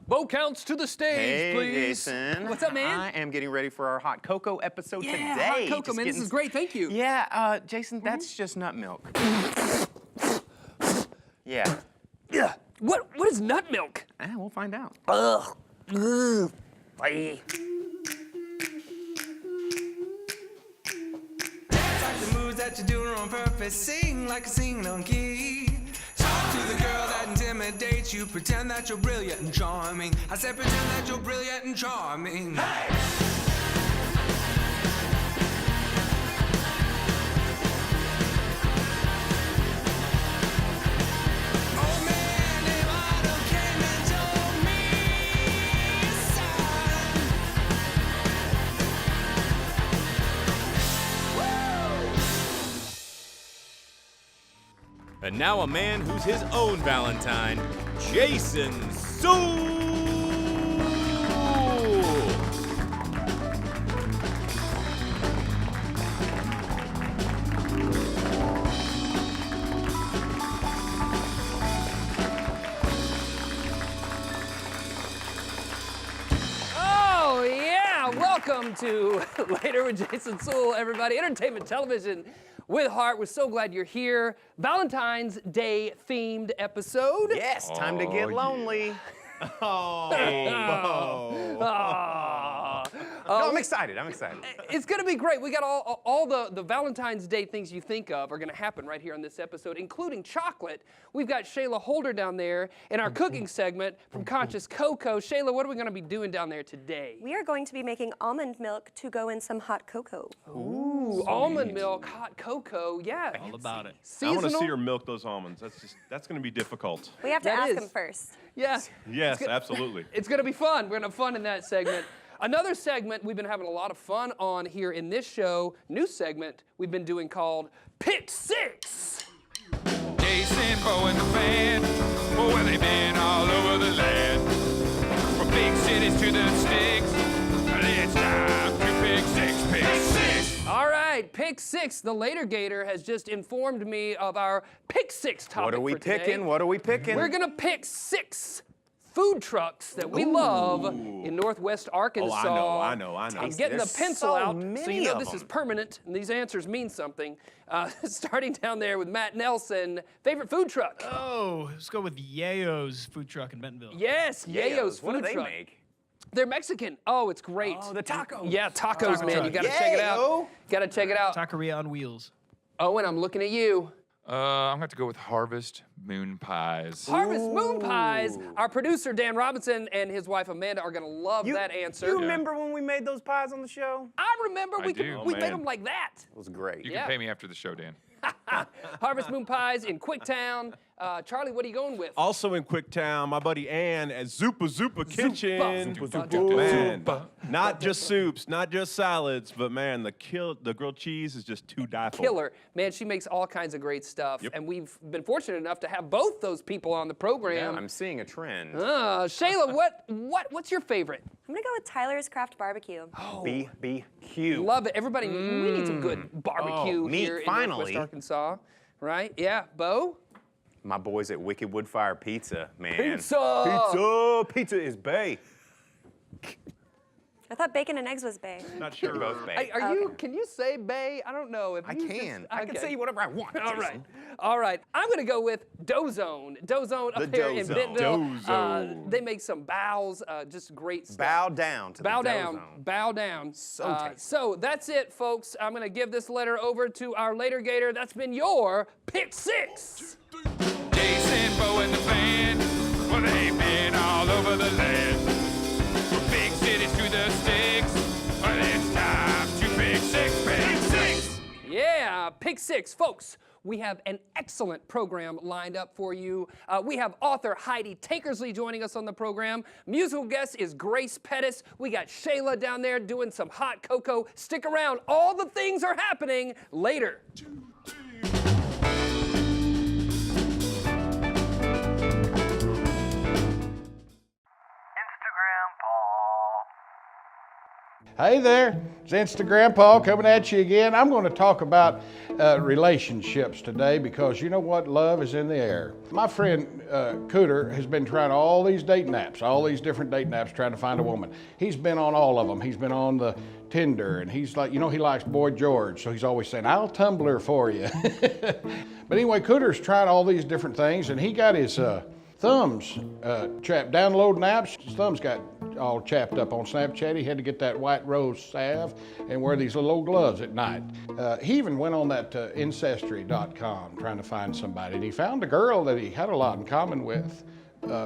Bo Counts to the stage, Hey, please. Jason. What's up, man? I am getting ready for our hot cocoa episode today. Hot cocoa, Just man. This is great. Thank you. Yeah, Jason, that's just nut milk. Yeah. Yeah. What is nut milk? We'll find out. Ugh. Ugh. Bye. Dance like the moves that you're doing on purpose. Sing like a singing on key. Talk to the girl that intimidates you. Pretend that you're brilliant and charming. I said pretend that you're brilliant and charming. Hey! And now a man who's his own Valentine, Jason Suel. Oh, yeah. Welcome to Later with Jason Suel, everybody. Entertainment television with heart. We're so glad you're here. Valentine's Day themed episode. Yes, time to get lonely. No, I'm excited. It's gonna be great. We got all the Valentine's Day things you think of are gonna happen right here on this episode, including chocolate. We've got Shayla Holder down there in our cooking segment from Conscious Cocoa. Shayla, what are we gonna be doing down there today? We are going to be making almond milk to go in some hot cocoa. Ooh, almond milk, hot cocoa, yeah. All about it. Seasonal. I want to see her milk those almonds. That's going to be difficult. We have to That ask is. him first. Yeah. Yes, absolutely. It's gonna be fun. We're gonna have fun in that segment. Another segment we've been having a lot of fun on here in this show, new segment we've been doing called Pick Six. Jason, Bo, and the band. Oh, well, they've been all over the land. From big cities to the sticks. It's time to pick six, pick six. All right, Pick Six. The Later Gator has just informed me of our Pick Six topic What are we for today. picking? What are we picking? We're gonna pick 6 food trucks that we love in Northwest Arkansas. I know. I'm Tasty. getting the There's pencil so out, so many you know of this them. is permanent, and these answers mean something. Starting down there with Matt Nelson, favorite food truck? Oh, let's go with Yayo's food truck in Bentonville. Yes, Yayo's What food do they truck. make? They're Mexican. Oh, it's great. Oh, the tacos. Yeah, tacos, man. truck. You gotta check it out. Yayo. Gotta check it out. Taqueria on wheels. Owen, I'm looking at you. I'm gonna have to go with Harvest Moon Pies. Harvest Moon Pies. Our producer, Dan Robinson, and his wife, Amanda, are gonna love that answer. You remember when we made those pies on the show? I remember we do. we Oh, made man. them like that. It was great. You Yeah. can pay me after the show, Dan. Harvest Moon Pies in Quicktown. Charlie, what are you going with? Also in Quicktown, my buddy Ann at Zupa Kitchen. Zupa. Man, not just soups, not just salads, but man, the grilled cheese is just too die for. Killer. Man, she makes all kinds of great stuff. Yep. And we've been fortunate enough to have both those people on the Yeah, program. I'm seeing a trend. Shayla, what's your favorite? I'm gonna go with Tyler's Craft Barbecue. BBQ. Love it. Everybody, we need some good barbecue Oh, meat, here in finally. Northwest Arkansas. Right? Yeah. Bo? My boys at Wicked Woodfire Pizza, man. Pizza is bae. I thought bacon and eggs was bae. Not sure. Both bae. Are you? Can you say Bay? I don't know. If I you can. just- I can okay. say whatever I want. All Jason. right. All right. I'm going to go with Dozone. Dozone up The here in Dozone. Bentonville. Dozone. They make some bows, just great stuff. Bow down to Bow the down. Dozone. Bow down. So tasty. So that's it, folks. I'm going to give this letter over to our Later Gator. That's been your Pick Six. Jason, Bo, and the band. Well, they've been all over the land. From big cities to the sticks. Well, it's time to pick six, pick six. Yeah, Pick Six. Folks, we have an excellent program lined up for you. We have author Heidi Tankersley joining us on the program. Musical guest is Grace Pettis. We got Shayla down there doing some hot cocoa. Stick around. All the things are happening later. Instagram Paul. Hey there, it's Instagrandpa coming at you again. I'm going to talk about relationships today because you know what? Love is in the air. My friend Cooter has been trying all these dating apps, all these different dating apps trying to find a woman. He's been on all of them. He's been on the Tinder and he's like, you know, he likes Boy George, so he's always saying, I'll Tumblr for you. But anyway, Cooter's tried all these different things and he got his thumbs chapped. Downloading apps, his thumbs got all chapped up on Snapchat. He had to get that white rose salve and wear these little old gloves at night. He even went on that Ancestry.com trying to find somebody, and he found a girl that he had a lot in common with,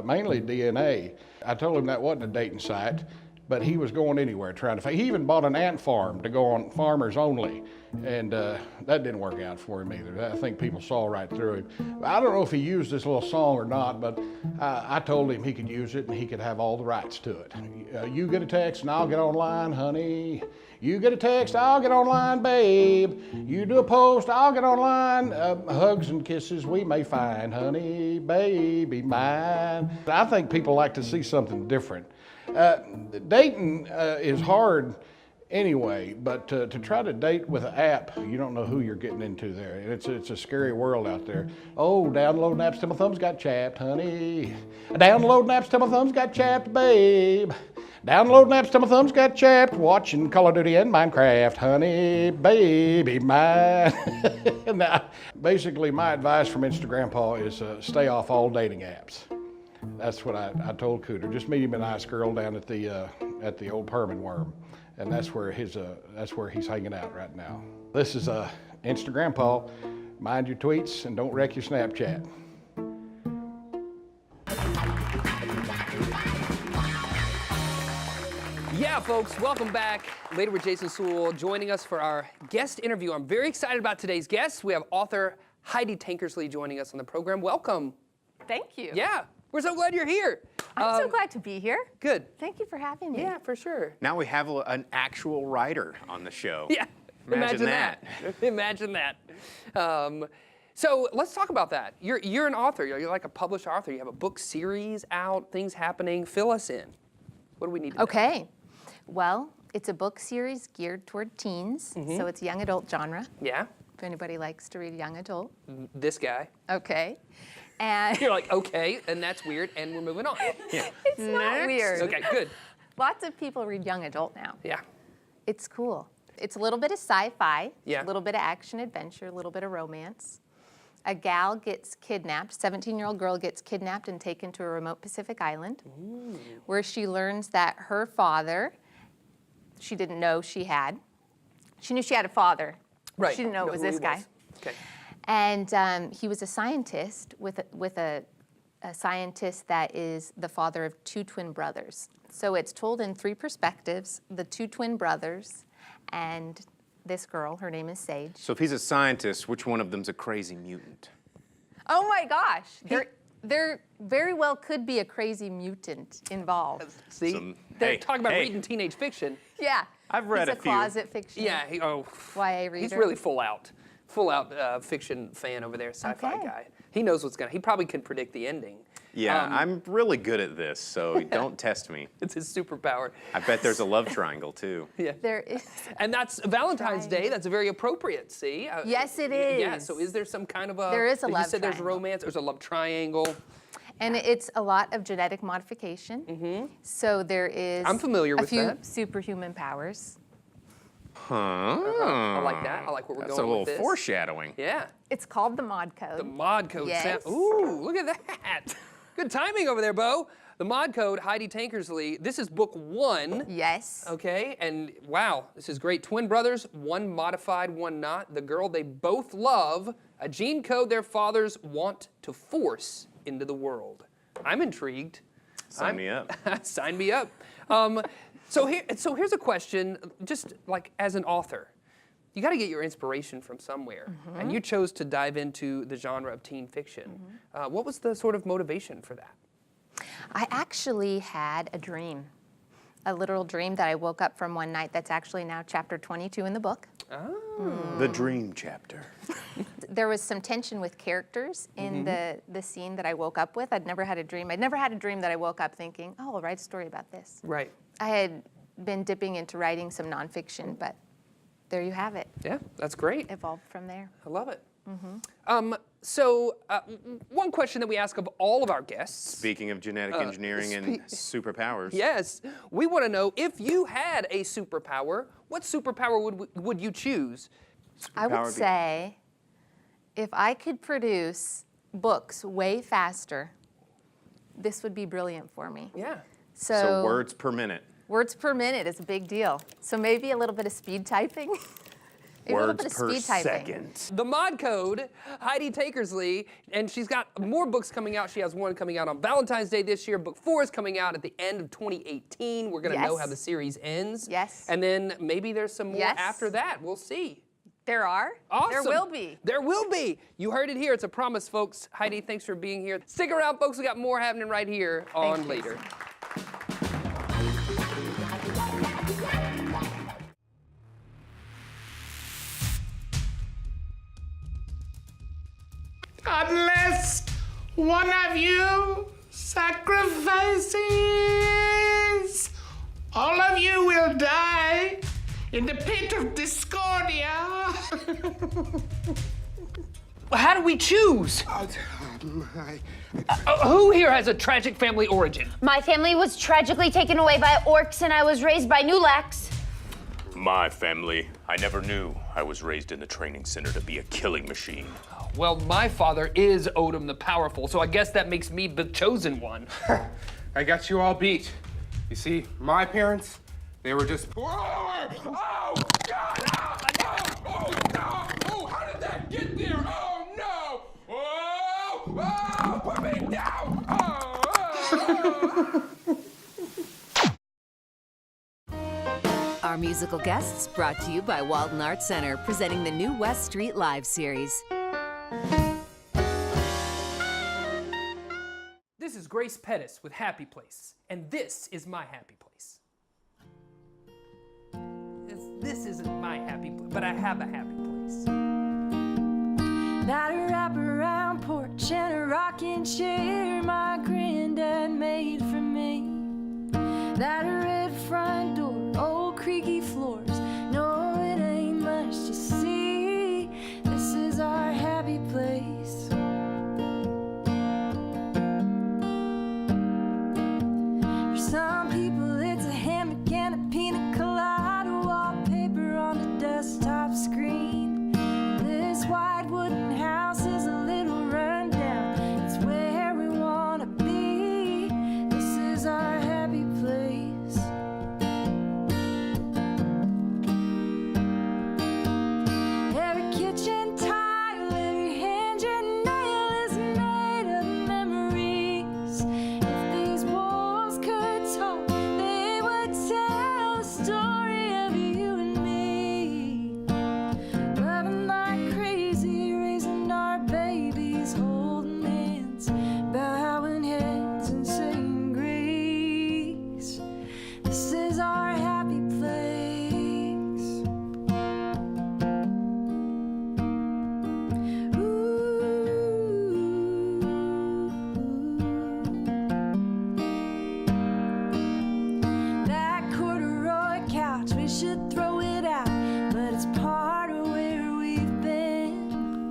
mainly DNA. I told him that wasn't a dating site, but he was going anywhere trying to find. He even bought an ant farm to go on Farmers Only, and that didn't work out for him either. I think people saw right through him. I don't know if he used this little song or not, but I told him he could use it and he could have all the rights to it. You get a text and I'll get online, honey. You get a text, I'll get online, babe. You do a post, I'll get online. Hugs and kisses we may find, honey, baby mine. I think people like to see something different. Dating is hard anyway, but to try to date with an app, you don't know who you're getting into there. It's a scary world out there. Oh, downloading apps till my thumbs got chapped, honey. Downloading apps till my thumbs got chapped, babe. Downloading apps till my thumbs got chapped. Watching Call of Duty and Minecraft, honey, baby mine. Now, basically, my advice from Instagrandpa is stay off all dating apps. That's what I told Cooter. Just meet him a nice girl down at the old Perman Worm, and that's where he's hanging out right now. This is Instagrandpa. Mind your tweets and don't wreck your Snapchat. Yeah, folks, welcome back. Later with Jason Suel joining us for our guest interview. I'm very excited about today's guest. We have author Heidi Tankersley joining us on the program. Welcome. Thank you. Yeah, we're so glad you're here. I'm so glad to be here. Good. Thank you for having me. Yeah, for sure. Now we have an actual writer on the show. Yeah, imagine that. Imagine that. So let's talk about that. You're an author. You're like a published author. You have a book series out, things happening. Fill us in. What do we need to know? Okay. Well, it's a book series geared toward teens, so it's young adult genre. Yeah. If anybody likes to read young adult. This guy. Okay. And You're like, okay, and that's weird, and we're moving on. Yeah. it's not weird. Okay, good. Lots of people read young adult now. Yeah. It's cool. It's a little bit of sci-fi, Yeah. a little bit of action adventure, a little bit of romance. A gal gets kidnapped, 17-year-old girl gets kidnapped and taken to a remote Pacific island, where she learns that her father, she didn't know she had. She knew she had a father. Right. She didn't know it was this guy. Okay. And he was a scientist with a scientist that is the father of two twin brothers. So it's told in three perspectives, the two twin brothers and this girl, her name is Sage. So if he's a scientist, which one of them's a crazy mutant? Oh my gosh, there very well could be a crazy mutant involved. See, they're talking about reading teenage fiction. Yeah. I've read He's a few. closet fiction. Yeah, YA reader. he's really full out fiction fan over there, sci-fi Okay. guy. He knows he probably can predict the ending. Yeah, I'm really good at this, so don't test me. It's his superpower. I bet there's a love triangle, too. Yeah. There is. And that's Valentine's Day. That's very appropriate, see? Yes, it Yeah, is. so is there some kind of a... There is a love You said there's triangle. romance, there's a love triangle. And it's a lot of genetic modification. So there is I'm familiar with a few that. superhuman powers. I like that. I like where we're That's going a little with this. foreshadowing. Yeah. It's called the Mod Code. The mod code. Yes. Ooh, look at that. Good timing over there, Bo. The mod code, Heidi Tankersley. This is book 1. Yes. Okay, and wow, this is great. Twin brothers, one modified, one not. The girl they both love, a gene code their fathers want to force into the world. I'm intrigued. Sign me up. Sign me up. So here's a question, just like as an author. You got to get your inspiration from somewhere, and you chose to dive into the genre of teen fiction. What was the sort of motivation for that? I actually had a dream, a literal dream that I woke up from one night that's actually now chapter 22 in the book. The dream chapter. There was some tension with characters in the scene that I woke up with. I'd never had a dream. I'd never had a dream that I woke up thinking, oh, I'll write a story about this. Right. I had been dipping into writing some nonfiction, but there you have it. Yeah, that's great. Evolved from there. I love it. So one question that we ask of all of our guests. Speaking of genetic engineering and superpowers. Yes, we want to know if you had a superpower, what superpower would you choose? I would say if I could produce books way faster, this would be brilliant for me. Yeah. So words per minute. Words per minute is a big deal. So maybe a little bit of speed typing. Maybe a little bit of Words per speed typing. second. The mod code, Heidi Tankersley, and she's got more books coming out. She has one coming out on Valentine's Day this year. Book 4 is coming out at the end of 2018. We're going to know how the series ends. Yes. And then maybe there's some more after that. We'll see. There are. Awesome. There will be. There will be. You heard it here. It's a promise, folks. Heidi, thanks for being here. Stick around, folks. We got more happening right here on Later. Unless one of you sacrifices, all of you will die in the pit of discordia. How do we choose? Who here has a tragic family origin? My family was tragically taken away by orcs and I was raised by Nulax. My family, I never knew I was raised in the training center to be a killing machine. Well, my father is Odin the Powerful, so I guess that makes me the chosen one. I got you all beat. You see, my parents, they were just. Oh, God! Oh, no! Oh, how did that get there? Oh, no! Oh, put me down! Our musical guests brought to you by Walden Arts Center, presenting the new West Street Live series. This is Grace Pettis with Happy Place, and this is my happy place. This isn't my happy place, but I have a happy place. That wraparound porch and a rocking chair my granddad made for me. That red front door, old creaky floors. No, it ain't much to see. This is our happy place. For some people, it's a hammock and a pina colada, wallpaper on a desktop screen. This white wooden house is a little rundown. It's where we wanna be. This is our happy place. Every kitchen tile, every hinge and nail is made of memories. If these walls could talk, they would tell the story of you and me. Loving like crazy, raising our babies, holding hands, bowing heads and saying grace. This is our happy place. That corduroy couch, we should throw it out, but it's part of where we've been.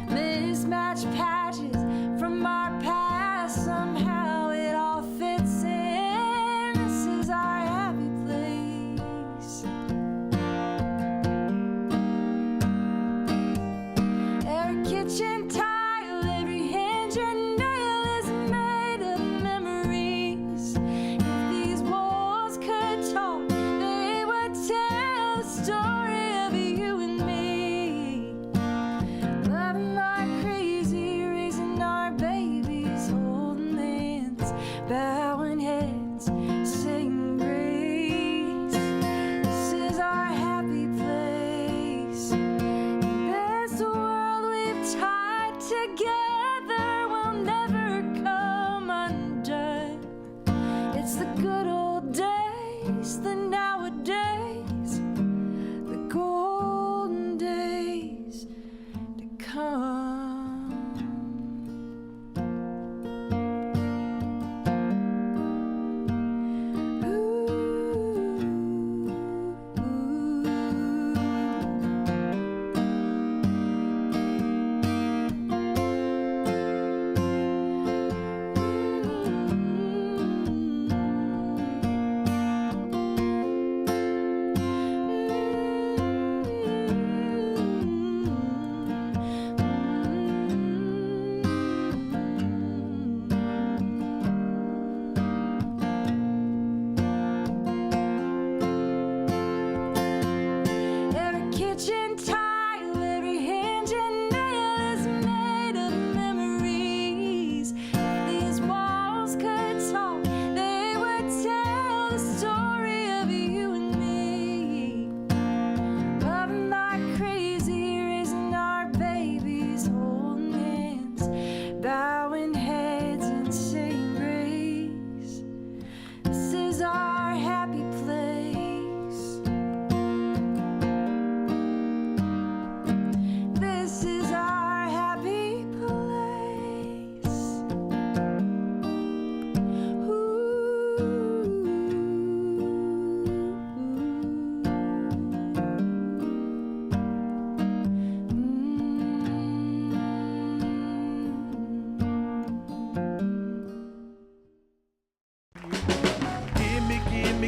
Mismatched patches from our past, somehow it all fits in. This is our happy place. Every kitchen tile, every hinge and nail is made of memories. If these walls could talk, they would tell the story of you and me. Loving like crazy, raising our babies, holding hands, bowing heads, saying grace. This is our happy place. This world we've tied together will never come undone. It's the good old days, the nowadays, the golden days to come. Ooh. is our happy place. This is our happy place.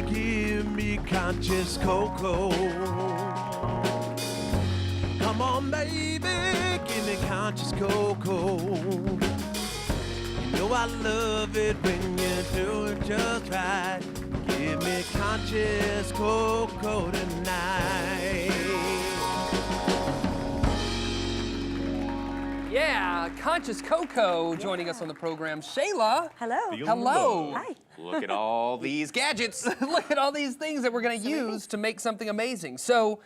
Give me conscious cocoa. Come on, baby, give me conscious cocoa. You know I love it when you do it just right. Give me conscious cocoa tonight. Yeah, Conscious Coco joining us on the program. Shayla. Hello. Hello. Hi. Look at all these gadgets. Look at all these things that we're going to use to make something amazing. So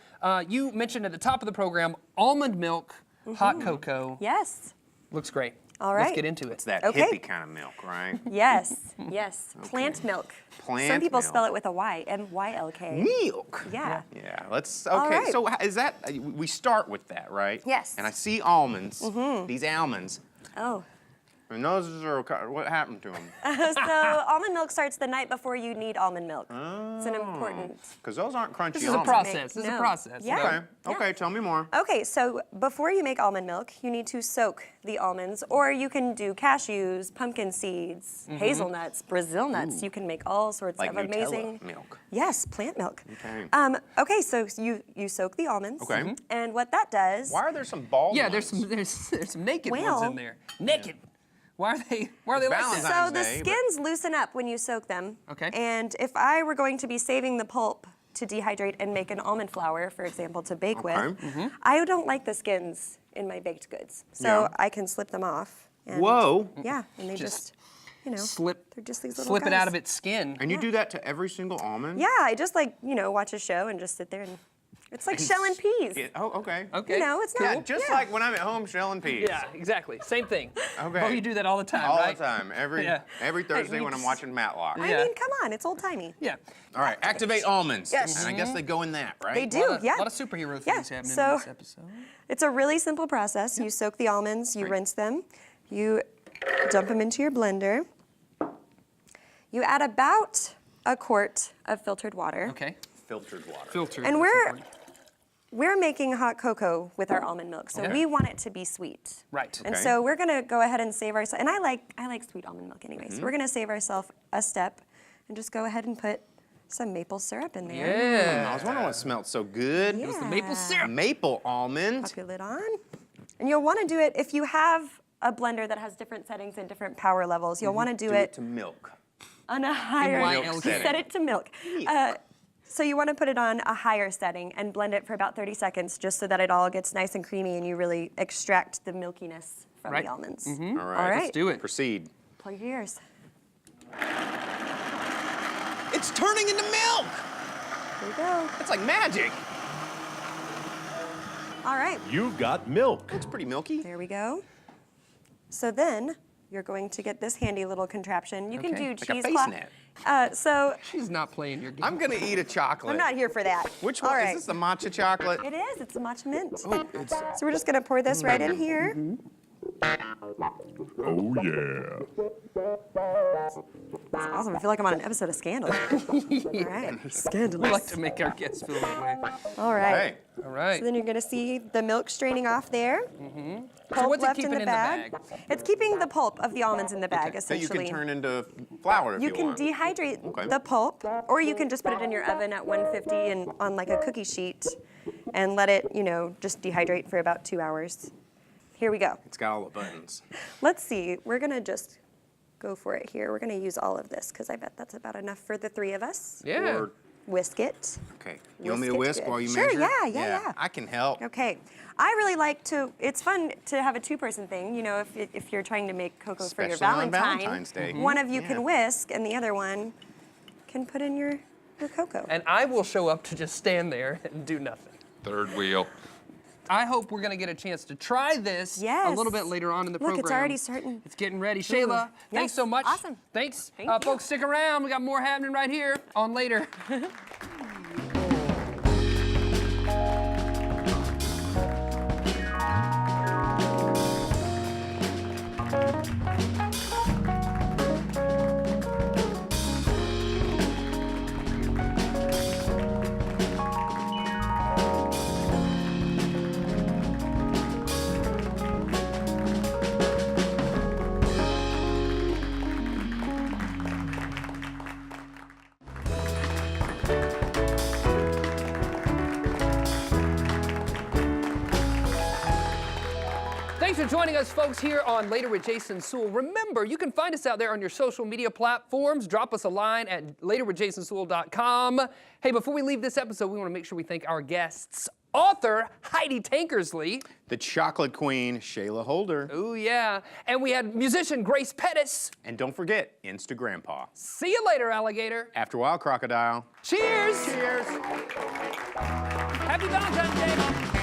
you mentioned at the top of the program, almond milk, hot cocoa. Yes. Looks great. All right. Let's get into it. It's that Okay. hippie kind of milk, right? Yes. Yes. Plant milk. Plant Some people milk. spell it with a Y, M-Y-L-K. Milk. Yeah. Yeah, let's, All okay, right. so is that, we start with that, right? Yes. And I see almonds, these almonds, Oh. and those are, what happened to them? So almond milk starts the night before you need almond milk. It's an important. Because those aren't crunchy This is a almonds. process. This is a No. process. Yeah. Okay, tell me more. Okay, so before you make almond milk, you need to soak the almonds, or you can do cashews, pumpkin seeds, hazelnuts, Brazil nuts. You can make all sorts Like of Nutella amazing milk. Yes, plant milk. Okay. Okay, so you soak the almonds. Okay. And what that does. Why are there some bald Yeah, ones? there's some naked ones Well- in there. Naked. Why are they like that? Valentine's So the Day, but- skins loosen up when you soak them. Okay. And if I were going to be saving the pulp to dehydrate and make an almond flour, for example, to bake with, I don't like the skins in my baked goods. So Yeah. I can slip them off. And Whoa. Yeah, and they just, you know, Slip. they're just these little Slip it guys. out of its skin. And you do that to every single almond? Yeah, I just like, watch a show and just sit there and it's like shelling peas. Oh, okay. Okay. You know, it's not. Yeah, just like when I'm at home shelling peas. Yeah, exactly. Same thing. Okay. Oh, you do that all the time, All right? the time. Every Yeah. Thursday you when I'm just- watching Matlock. Yeah. I mean, come on, it's old timey. Yeah. All right, activate almonds. Yes. And I guess they go in that, right? They do, A lot yeah. of superhero Yeah, things happening so- in this episode. It's a really simple process. You soak the almonds, you rinse them, you dump them into your blender. You add about a quart of filtered water. Okay. Filtered water. Filtered. And that's we're important. we're making hot cocoa with our almond milk, so Okay. we want it to be sweet. Right. And Okay. so we're gonna go ahead and save ourselves. And I like sweet almond milk anyway. So we're gonna save ourselves a step and just go ahead and put some maple syrup in there. Yeah. I was wondering what smelled so good. Yeah. It was the maple syrup. Maple almond. Pop your lid on. And you'll want to do it if you have a blender that has different settings and different power levels. You'll want to do it to milk. on a higher. milk setting. Set it to milk. So you want to put it on a higher setting and blend it for about 30 seconds, just so that it all gets nice and creamy and you really extract the milkiness from Right. the almonds. All All right. right. Let's do it. Proceed. Plug your ears. It's turning into milk. There you go. It's like magic. All right. You've got milk. It's pretty milky. There we go. So then you're going to get this handy little contraption. You can Okay. do Like a cheesecloth. face net. So She's not playing your game. I'm gonna eat a chocolate. I'm not here for that. Which All one? right. Is this the matcha chocolate? It is. It's a matcha mint. Oh, it's So we're just gonna pour this right in here. Oh, yeah. That's awesome. I feel like I'm on an episode of Scandal. All right. Scandalous. We like to make our guests feel that way. All right. Hey. All right. So then you're gonna see the milk straining off there. So what's it left keeping in the bag. It's keeping the pulp of the almonds in the bag, that you essentially. can turn into flour if You you can want. dehydrate Okay. the pulp, or you can just put it in your oven at 150 and on like a cookie sheet, and let it, just dehydrate for about 2 hours. Here we go. It's got all the buttons. Let's see. We're gonna just go for it here. We're gonna use all of this because I bet that's about enough for the 3 of us. Yeah. Or- Whisk it. Okay. You want me to Whisk whisk it good. while you Sure, measure? yeah. I can help. Okay. I really like to, it's fun to have a 2-person thing, if you're trying to make cocoa for your Especially on Valentine. Valentine's Day. One of you Yeah. can whisk and the other one can put in your cocoa. And I will show up to just stand there and do nothing. Third wheel. I hope we're gonna get a chance to try this a little bit later on in the program. Look, it's already starting. It's getting ready. Shayla, thanks so much. Awesome. Thanks. Thank you. Folks, stick around. We got more happening right here on Later. Thanks for joining us, folks, here on Later with Jason Suel. Remember, you can find us out there on your social media platforms. Drop us a line at laterwithjasonsuel.com. Hey, before we leave this episode, we want to make sure we thank our guests. Author Heidi Tankersley. The chocolate queen, Shayla Holder. Oh, yeah. And we had musician Grace Pettis. And don't forget, Instagrandpa. See you later, alligator. After a while, crocodile. Cheers. Cheers. Happy Valentine's Day.